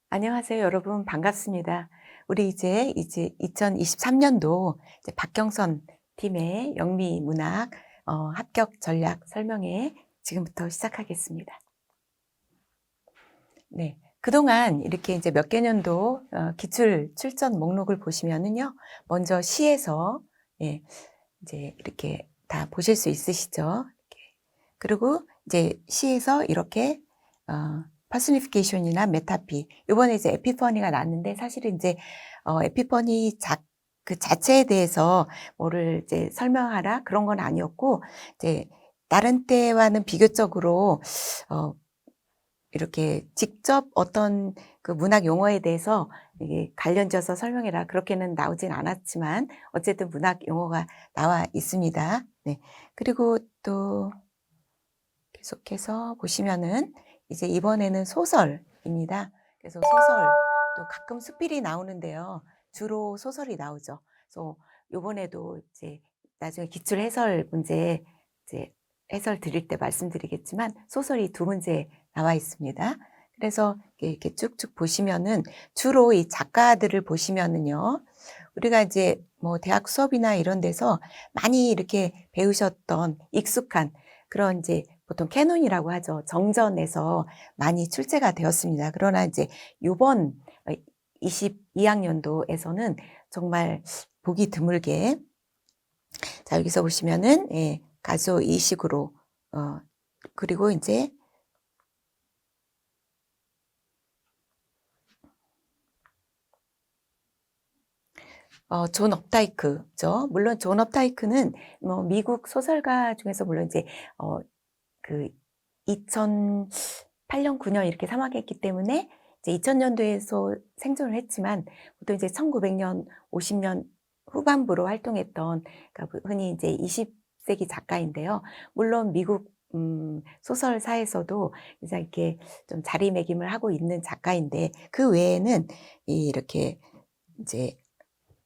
안녕하세요, 여러분. 반갑습니다. 우리 이제 2023년도 이제 박경선 팀의 영미 문학 합격 전략 설명회 지금부터 시작하겠습니다. 네. 그동안 이렇게 이제 몇 개년도 기출 출전 목록을 보시면은요. 먼저 시에서 예, 이제 이렇게 다 보실 수 있으시죠? 이렇게. 그리고 이제 시에서 이렇게 퍼스니피케이션이나 메타피 요번에 이제 에피퍼니가 났는데 사실은 인제 에피퍼니 그 자체에 대해서 뭐를 이제 설명하라 그런 건 아니었고, 이제 다른 때와는 비교적으로 어 이렇게 직접 어떤 그 문학 용어에 대해서 이게 관련져서 설명해라 그렇게는 나오진 않았지만 어쨌든 문학 용어가 나와 있습니다. 네. 그리고 또 계속해서 보시면은 이제 이번에는 소설입니다. 그래서 소설 또 가끔 수필이 나오는데요. 주로 소설이 나오죠. 그래서 요번에도 이제 나중에 기출 해설 문제 이제 해설 드릴 때 말씀드리겠지만 소설이 두 문제 나와 있습니다. 그래서 이렇게 쭉쭉 보시면은 주로 이 작가들을 보시면은요. 우리가 이제 뭐 대학 수업이나 이런 데서 많이 이렇게 배우셨던 익숙한 그런 이제 보통 캐논이라고 하죠. 정전에서 많이 출제가 되었습니다. 그러나 이제 요번 22학년도에서는 정말 보기 드물게, 자 여기서 보시면은 가수 이식으로 그리고 인제 존 업다이크죠. 물론 존 업다이크는 뭐 미국 소설가 중에서 물론 이제 그 2008년, 9년 이렇게 사망했기 때문에 이제 2000년도에서 생존을 했지만 보통 이제 1900년, 50년 후반부로 활동했던, 그러니까 흔히 이제 20세기 작가인데요. 물론 미국 소설사에서도 이제 이렇게 좀 자리매김을 하고 있는 작가인데, 그 외에는 이렇게 이제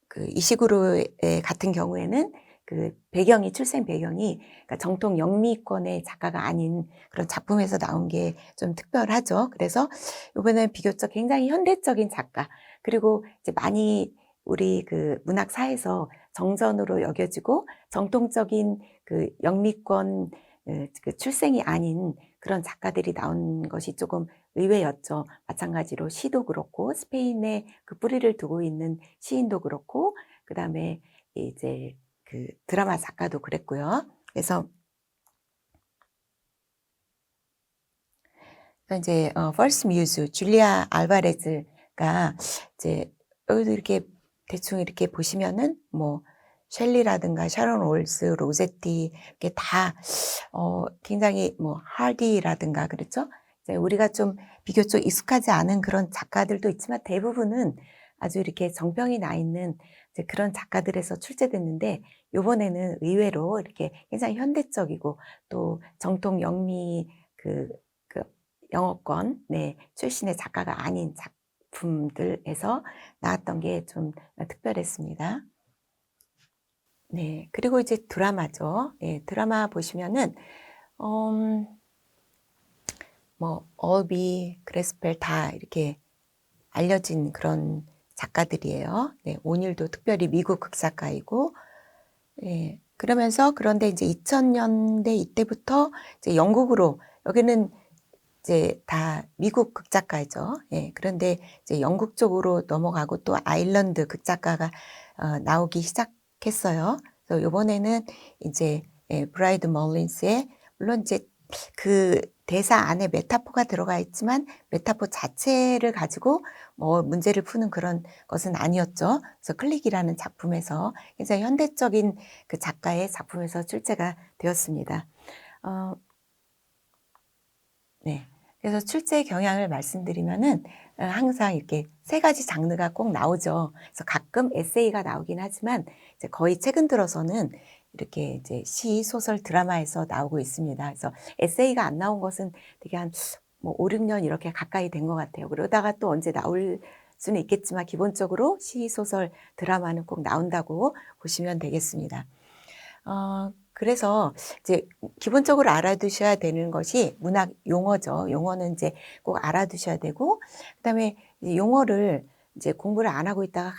그 이시구로의 같은 경우에는 그 배경이 출생 배경이 그러니까 정통 영미권의 작가가 아닌 그런 작품에서 나온 게 좀 특별하죠. 그래서 요번에는 비교적 굉장히 현대적인 작가, 그리고 이제 많이 우리 그 문학사에서 정전으로 여겨지고 정통적인 그 영미권 그 출생이 아닌 그런 작가들이 나온 것이 조금 의외였죠. 마찬가지로 시도 그렇고 스페인에 그 뿌리를 두고 있는 시인도 그렇고 그다음에 이제 그 드라마 작가도 그랬고요. 그래서 이제 퍼스트 뮤즈 줄리아 알바레즈가 이제 여기도 이렇게 대충 이렇게 보시면은 뭐 셸리라든가 샤론 올스, 로제티 이렇게 다 굉장히 뭐 하디라든가 그렇죠? 이제 우리가 좀 비교적 익숙하지 않은 그런 작가들도 있지만 대부분은 아주 이렇게 정평이 나 있는 이제 그런 작가들에서 출제됐는데, 요번에는 의외로 이렇게 굉장히 현대적이고 또 정통 영미 그 영어권 출신의 작가가 아닌 작품들에서 나왔던 게 좀 특별했습니다. 네. 그리고 이제 드라마죠. 예, 드라마 보시면은 음 뭐 얼비, 그레스펠 다 이렇게 알려진 그런 작가들이에요. 네. 오닐도 특별히 미국 극작가이고, 예. 그러면서 그런데 이제 2000 년대 이때부터 이제 영국으로, 여기는 이제 다 미국 극작가죠. 예. 그런데 이제 영국 쪽으로 넘어가고 또 아일랜드 극작가가 나오기 시작했어요. 그래서 요번에는 이제 브라이드 멀린스의, 물론 이제 그 대사 안에 메타포가 들어가 있지만 메타포 자체를 가지고 뭐 문제를 푸는 그런 것은 아니었죠. 그래서 클릭이라는 작품에서 굉장히 현대적인 그 작가의 작품에서 출제가 되었습니다. 어 네. 그래서 출제 경향을 말씀드리면은 항상 이렇게 세 가지 장르가 꼭 나오죠. 그래서 가끔 에세이가 나오긴 하지만 이제 거의 최근 들어서는 이렇게 이제 시, 소설, 드라마에서 나오고 있습니다. 그래서 에세이가 안 나온 것은 되게 한 뭐 5-6년 이렇게 가까이 된 것 같아요. 그러다가 또 언제 나올 수는 있겠지만 기본적으로 시, 소설, 드라마는 꼭 나온다고 보시면 되겠습니다. 그래서 이제 기본적으로 알아두셔야 되는 것이 문학 용어죠. 용어는 이제 꼭 알아두셔야 되고, 그다음에 이 용어를 이제 공부를 안 하고 있다가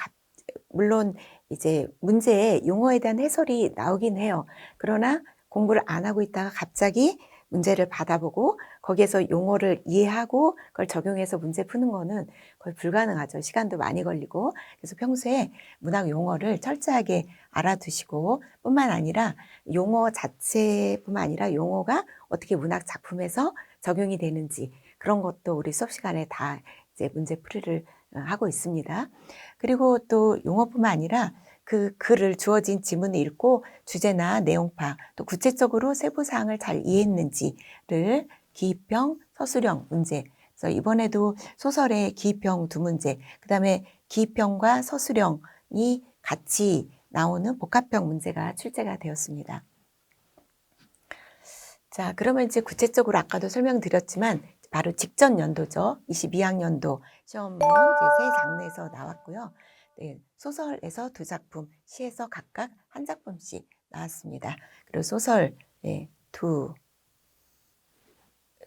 물론 이제 문제에 용어에 대한 해설이 나오긴 해요. 그러나 공부를 안 하고 있다가 갑자기 문제를 받아보고 거기에서 용어를 이해하고 그걸 적용해서 문제 푸는 거는 거의 불가능하죠. 시간도 많이 걸리고. 그래서 평소에 문학 용어를 철저하게 알아두시고, 뿐만 아니라 용어 자체뿐만 아니라 용어가 어떻게 문학 작품에서 적용이 되는지, 그런 것도 우리 수업 시간에 다 이제 문제 풀이를 하고 있습니다. 그리고 또 용어뿐만 아니라 그 글을 주어진 지문을 읽고 주제나 내용파, 또 구체적으로 세부 사항을 잘 이해했는지를 기입형, 서술형 문제. 그래서 이번에도 소설의 기입형 2문제, 그다음에 기입형과 서술형이 같이 나오는 복합형 문제가 출제가 되었습니다. 자, 그러면 이제 구체적으로 아까도 설명드렸지만 바로 직전 연도죠. 22학년도 시험은 이제 세 장르에서 나왔고요. 네, 소설에서 2작품, 시에서 각각 1작품씩 나왔습니다. 그리고 소설 2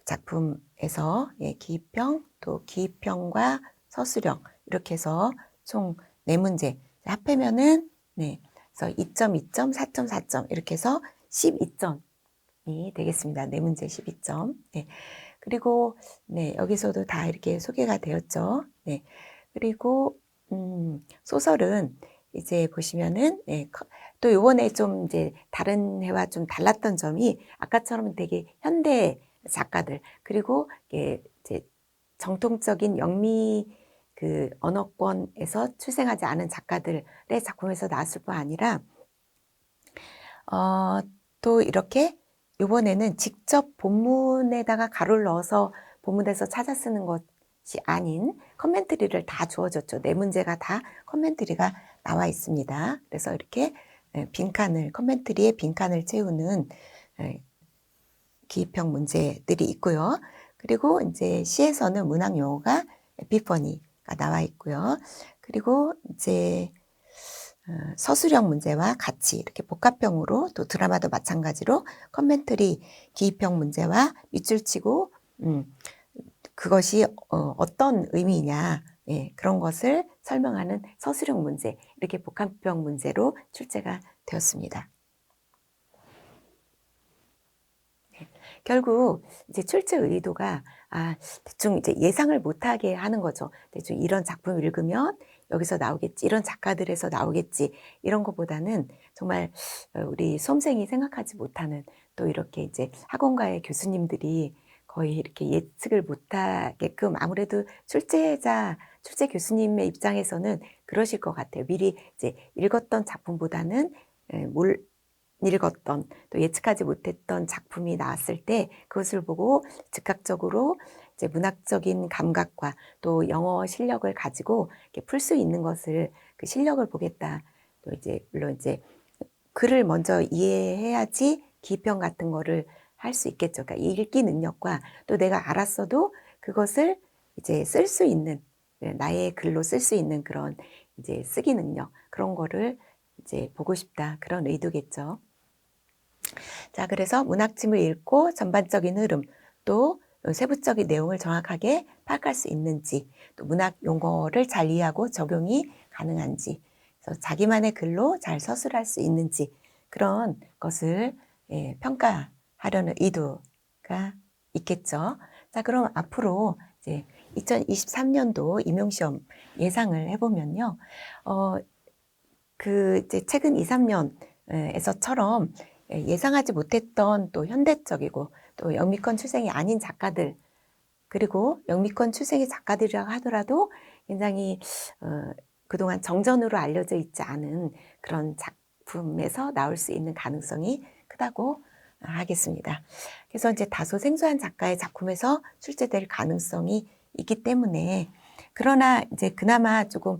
작품에서 기입형, 또 기입형과 서술형 이렇게 해서 총 4문제 합하면은 그래서 2점, 2점, 4점, 4점 이렇게 해서 12점이 되겠습니다. 4문제 12점. 그리고 여기서도 다 이렇게 소개가 되었죠. 그리고 소설은 이제 보시면은 또 요번에 좀 이제 다른 해와 좀 달랐던 점이 아까처럼 되게 현대 작가들, 그리고 이제 정통적인 영미 그 언어권에서 출생하지 않은 작가들의 작품에서 나왔을 뿐 아니라 또 이렇게 요번에는 직접 본문에다가 가로를 넣어서 본문에서 찾아 쓰는 것이 아닌 커멘터리를 다 주어졌죠. 4문제가 다 커멘터리가 나와 있습니다. 그래서 이렇게 빈칸을, 커멘터리에 빈칸을 채우는 기입형 문제들이 있고요. 그리고 이제 시에서는 문학 용어가 에피퍼니가 나와 있고요. 그리고 이제 서술형 문제와 같이 이렇게 복합형으로, 또 드라마도 마찬가지로 커멘터리 기입형 문제와 밑줄 치고 그것이 어떤 의미냐, 그런 것을 설명하는 서술형 문제, 이렇게 복합형 문제로 출제가 되었습니다. 결국 이제 출제 의도가 대충 이제 예상을 못하게 하는 거죠. 대충 이런 작품 읽으면 여기서 나오겠지, 이런 작가들에서 나오겠지, 이런 것보다는 정말 우리 수험생이 생각하지 못하는, 또 이렇게 이제 학원가의 교수님들이 거의 이렇게 예측을 못하게끔, 아무래도 출제 교수님의 입장에서는 그러실 것 같아요. 미리 이제 읽었던 작품보다는 읽었던, 또 예측하지 못했던 작품이 나왔을 때 그것을 보고 즉각적으로 이제 문학적인 감각과 또 영어 실력을 가지고 풀 수 있는 것을, 그 실력을 보겠다. 또 이제 물론 이제 글을 먼저 이해해야지 기평 같은 거를 할 수 있겠죠. 그러니까 읽기 능력과 또 내가 알았어도 그것을 이제 쓸 수 있는, 나의 글로 쓸 수 있는 그런 이제 쓰기 능력, 그런 거를 이제 보고 싶다, 그런 의도겠죠. 자, 그래서 문학침을 읽고 전반적인 흐름, 또 세부적인 내용을 정확하게 파악할 수 있는지, 또 문학 용어를 잘 이해하고 적용이 가능한지, 그래서 자기만의 글로 잘 서술할 수 있는지, 그런 것을 평가하려는 의도가 있겠죠. 자, 그럼 앞으로 이제 2023년도 임용시험 예상을 해보면요. 이제 최근 2, 3년에서처럼 예상하지 못했던 또 현대적이고 또 영미권 출생이 아닌 작가들, 그리고 영미권 출생의 작가들이라고 하더라도 굉장히 그동안 정전으로 알려져 있지 않은 그런 작품에서 나올 수 있는 가능성이 크다고 하겠습니다. 그래서 이제 다소 생소한 작가의 작품에서 출제될 가능성이 있기 때문에, 그러나 이제 그나마 조금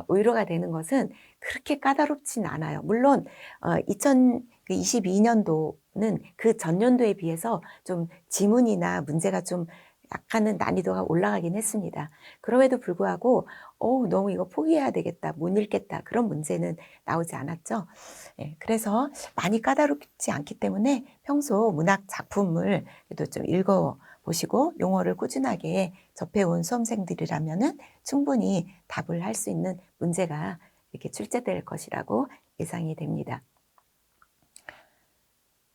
위로가 되는 것은 그렇게 까다롭진 않아요. 물론 2022년도는 그 전년도에 비해서 좀 지문이나 문제가 좀 약간은 난이도가 올라가긴 했습니다. 그럼에도 불구하고 너무 이거 포기해야 되겠다, 못 읽겠다 그런 문제는 나오지 않았죠. 예, 그래서 많이 까다롭지 않기 때문에 평소 문학 작품을 그래도 좀 읽어 보시고 용어를 꾸준하게 접해온 수험생들이라면은 충분히 답을 할 수 있는 문제가 이렇게 출제될 것이라고 예상이 됩니다.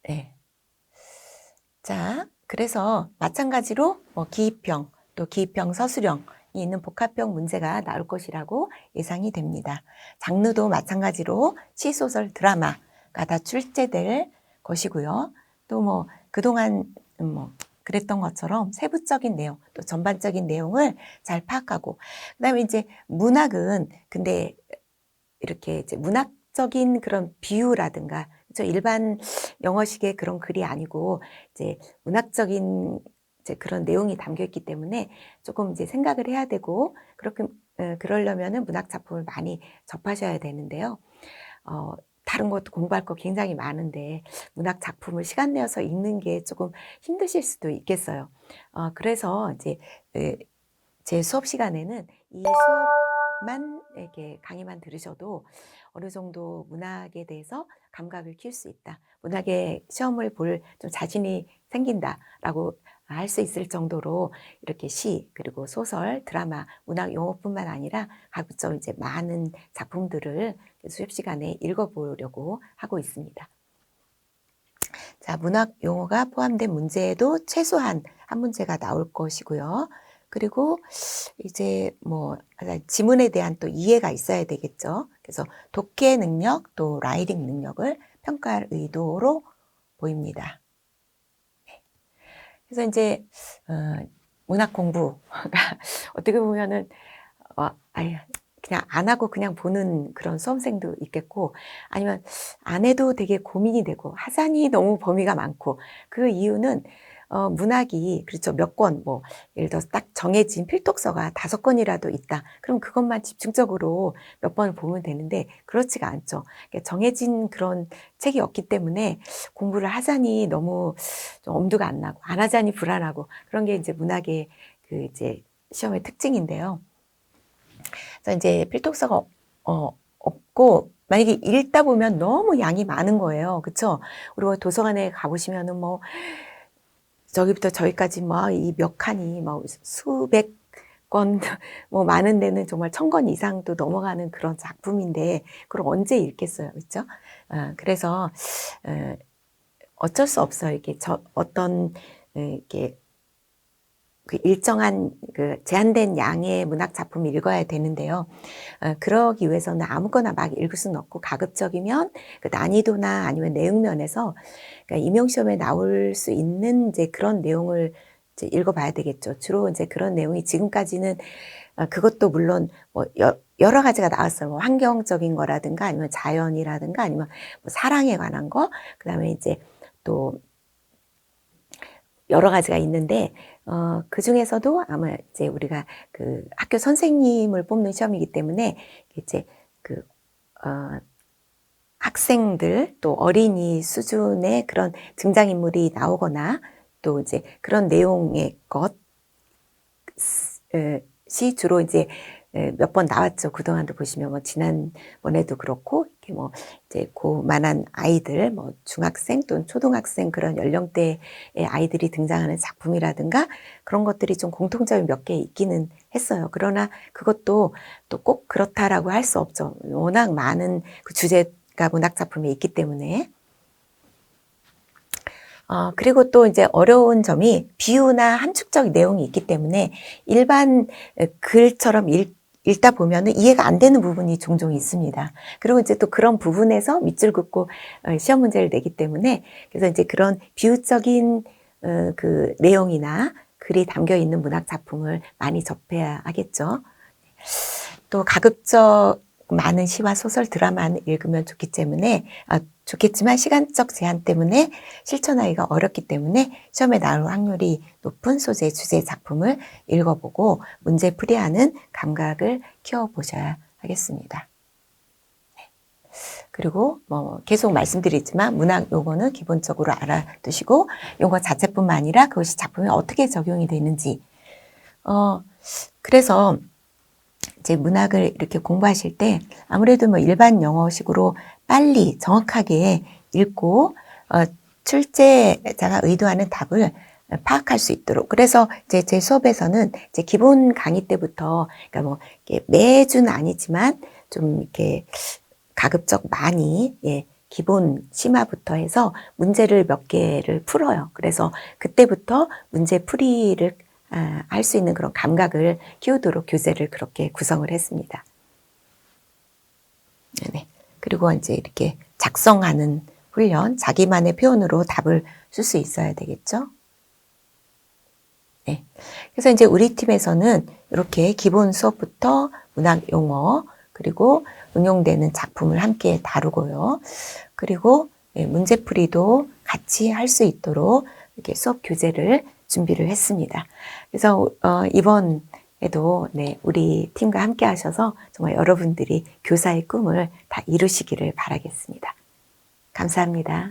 네. 자, 그래서 마찬가지로 기입형, 또 기입형 서술형이 있는 복합형 문제가 나올 것이라고 예상이 됩니다. 장르도 마찬가지로 시, 소설, 드라마가 다 출제될 것이고요. 또 그동안 그랬던 것처럼 세부적인 내용, 또 전반적인 내용을 잘 파악하고, 그다음에 이제 문학은 근데 이렇게 이제 문학적인 그런 비유라든가 일반 영어식의 그런 글이 아니고 이제 문학적인 이제 그런 내용이 담겨 있기 때문에 조금 이제 생각을 해야 되고 그렇게 그러려면은 문학 작품을 많이 접하셔야 되는데요. 다른 것도 공부할 거 굉장히 많은데 문학 작품을 시간 내어서 읽는 게 조금 힘드실 수도 있겠어요. 그래서 이제 제 수업 시간에는 이 수업만 이렇게 강의만 들으셔도 어느 정도 문학에 대해서 감각을 키울 수 있다. 문학의 시험을 볼 좀 자신이 생긴다라고 할 수 있을 정도로 이렇게 시, 그리고 소설, 드라마, 문학 용어뿐만 아니라 각종 이제 많은 작품들을 수업 시간에 읽어보려고 하고 있습니다. 자, 문학 용어가 포함된 문제에도 최소한 한 문제가 나올 것이고요. 그리고 이제 지문에 대한 또 이해가 있어야 되겠죠. 그래서 독해 능력 또 라이팅 능력을 평가할 의도로 보입니다. 그래서 이제 문학 공부가 어떻게 보면은 그냥 안 하고 그냥 보는 그런 수험생도 있겠고, 아니면 안 해도 되게 고민이 되고 하자니 너무 범위가 많고, 그 이유는 문학이 그렇죠, 몇 권 예를 들어서 딱 정해진 필독서가 5권이라도 있다. 그럼 그것만 집중적으로 몇 번을 보면 되는데 그렇지가 않죠. 그러니까 정해진 그런 책이 없기 때문에 공부를 하자니 너무 좀 엄두가 안 나고 안 하자니 불안하고, 그런 게 이제 문학의 그 이제 시험의 특징인데요. 그래서 이제 필독서가 없고 만약에 읽다 보면 너무 양이 많은 거예요. 그렇죠? 그리고 도서관에 가보시면은 저기부터 저기까지 이 몇 칸이 수백 권 많은 데는 정말 1000권 이상도 넘어가는 그런 작품인데 그걸 언제 읽겠어요. 그렇죠? 그래서 어쩔 수 없어요. 이렇게 어떤 이렇게 그 일정한 그 제한된 양의 문학 작품을 읽어야 되는데요. 그러기 위해서는 아무거나 막 읽을 수는 없고 가급적이면 그 난이도나 아니면 내용면에서 그러니까 임용시험에 나올 수 있는 이제 그런 내용을 이제 읽어봐야 되겠죠. 주로 이제 그런 내용이 지금까지는 그것도 물론 여러 가지가 나왔어요. 환경적인 거라든가 아니면 자연이라든가 아니면 사랑에 관한 거, 그다음에 이제 또 여러 가지가 있는데 그 중에서도 아마 이제 우리가 그 학교 선생님을 뽑는 시험이기 때문에 이제 그 학생들 또 어린이 수준의 그런 등장인물이 나오거나 또 이제 그런 내용의 것이 주로 이제 몇 번 나왔죠. 그동안도 보시면 지난번에도 그렇고 이렇게 이제 고만한 아이들 중학생 또는 초등학생 그런 연령대의 아이들이 등장하는 작품이라든가 그런 것들이 좀 공통점이 몇 개 있기는 했어요. 그러나 그것도 또 꼭 그렇다라고 할 수 없죠. 워낙 많은 그 주제가 문학 작품에 있기 때문에. 그리고 또 이제 어려운 점이 비유나 함축적 내용이 있기 때문에 일반 글처럼 읽다 보면은 이해가 안 되는 부분이 종종 있습니다. 그리고 이제 또 그런 부분에서 밑줄 긋고 시험 문제를 내기 때문에 그래서 이제 그런 비유적인 그 내용이나 글이 담겨 있는 문학 작품을 많이 접해야 하겠죠. 또 가급적 많은 시와 소설, 드라마는 읽으면 좋겠지만 시간적 제한 때문에 실천하기가 어렵기 때문에 시험에 나올 확률이 높은 소재, 주제 작품을 읽어보고 문제 풀이하는 감각을 키워보셔야 하겠습니다. 그리고 뭐 계속 말씀드리지만 문학 용어는 기본적으로 알아두시고 용어 자체뿐만 아니라 그것이 작품에 어떻게 적용이 되는지. 그래서 이제 문학을 이렇게 공부하실 때 아무래도 뭐 일반 영어식으로 빨리 정확하게 읽고 출제자가 의도하는 답을 파악할 수 있도록. 그래서 이제 제 수업에서는 이제 기본 강의 때부터, 그러니까 뭐 이렇게 매주는 아니지만 좀 이렇게 가급적 많이, 예, 기본 심화부터 해서 문제를 몇 개를 풀어요. 그래서 그때부터 문제 풀이를 할 수 있는 그런 감각을 키우도록 교재를 그렇게 구성을 했습니다. 네. 그리고 이제 이렇게 작성하는 훈련, 자기만의 표현으로 답을 쓸 수 있어야 되겠죠. 네. 그래서 이제 우리 팀에서는 이렇게 기본 수업부터 문학 용어, 그리고 응용되는 작품을 함께 다루고요. 그리고 문제풀이도 같이 할 수 있도록 이렇게 수업 교재를 준비를 했습니다. 그래서 이번에도 네, 우리 팀과 함께 하셔서 정말 여러분들이 교사의 꿈을 다 이루시기를 바라겠습니다. 감사합니다.